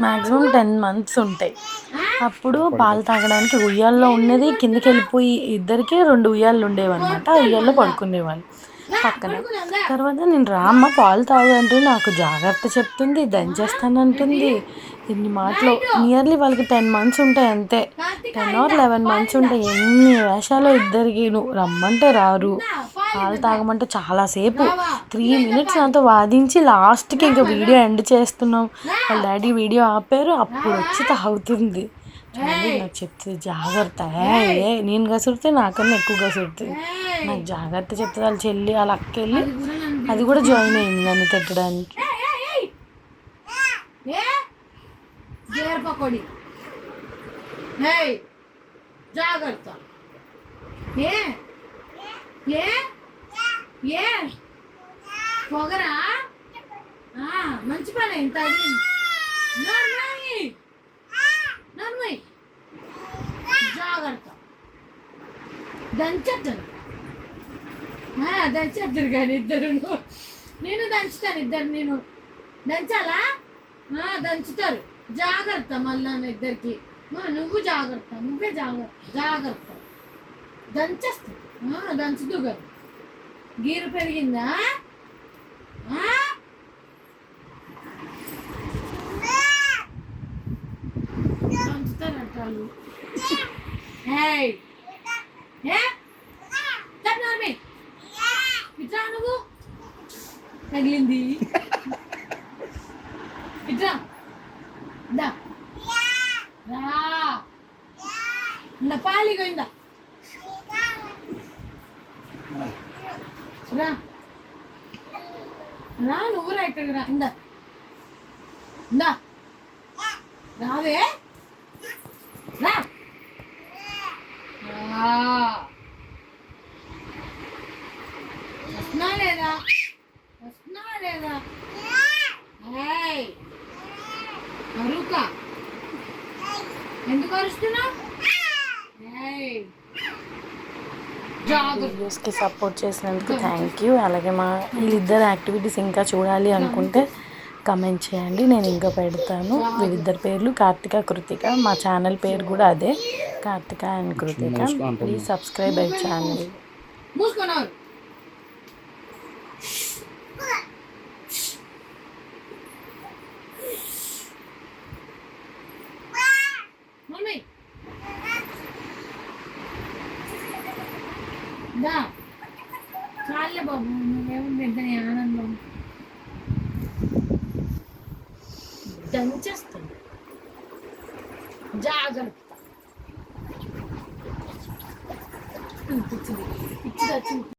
Maximum 10 months ఉంటాయి. అప్పుడు పాలు తాగడానికి ఉయ్యాల్లో ఉన్నది కిందకి వెళ్ళిపోయి ఇద్దరికి 2 ఉయ్యాలు ఉండేవన్నమాట. ఆ ఉయ్యాల్లో పడుకునేవాళ్ళు పక్కన. తర్వాత నేను రామ్మ పాలు తాగు అంటే నాకు జాగ్రత్త చెప్తుంది, దంచేస్తానంటుంది. ఇన్ని మాటలు. నియర్లీ వాళ్ళకి 10 మంత్స్ ఉంటాయి అంతే. 10 or 11 మంత్స్ ఉంటాయి. ఎన్ని వేషాలు ఇద్దరికి. నువ్వు రమ్మంటే రారు, పాలు తాగమంటే చాలాసేపు 3 మినిట్స్ నాతో వాదించి లాస్ట్కి ఇంకా వీడియో ఎండ్ చేస్తున్నాం. వాళ్ళ డాడీ వీడియో ఆపారు, అప్పుడు వచ్చి తాగుతుంది. చూడండి నాకు చెప్తుంది జాగ్రత్త. నేను కసురితే నాకన్నా ఎక్కువ కసురుతుంది. నాకు జాగ్రత్త చెప్తుంది. వాళ్ళ చెల్లి వాళ్ళ అక్క వెళ్ళి అది కూడా జాయిన్ అయింది నన్ను తిట్టడానికి. జాగ్రత్త. పొగరా మంచి పని ఇంత జాగ్రత్త. దంచేద్దరు దంచేద్దరు కానీ ఇద్దరు. నేను దంచుతాను ఇద్దరు. నేను దంచాలా? దంచుతారు. జాగ్రత్త. మళ్ళా ఇద్దరికి నువ్వు జాగ్రత్త. నువ్వే జాగ్రత్త. దంచేస్తా. దంచుతూ కదా. గీరు పెరిగిందా? దంచుతారంటారు. ఇట్రా నువ్వు. తగిలింది. ఇట్రా రా. పాలిగోయిందా రా. నువ్వు రా ఇక్కడికి రా. ఇందా రావే. రా. వస్తున్నా లేదా? అరుకా ఎందుకు అరుస్తున్నావు? వీడియోస్కి సపోర్ట్ చేసినందుకు థ్యాంక్ యూ. అలాగే మా వీళ్ళిద్దరు యాక్టివిటీస్ ఇంకా చూడాలి అనుకుంటే కమెంట్ చేయండి, నేను ఇంకా పెడతాను. వీళ్ళిద్దరి పేర్లు కార్తిక, కృతిక. మా ఛానల్ పేరు కూడా అదే, Karthika and Krittika. Please subscribe our channel. చాలే బాబు, నువ్వేమో పెద్ద ఆనందం. దంచేస్తాను. జాగ్రత్త. పిచ్చి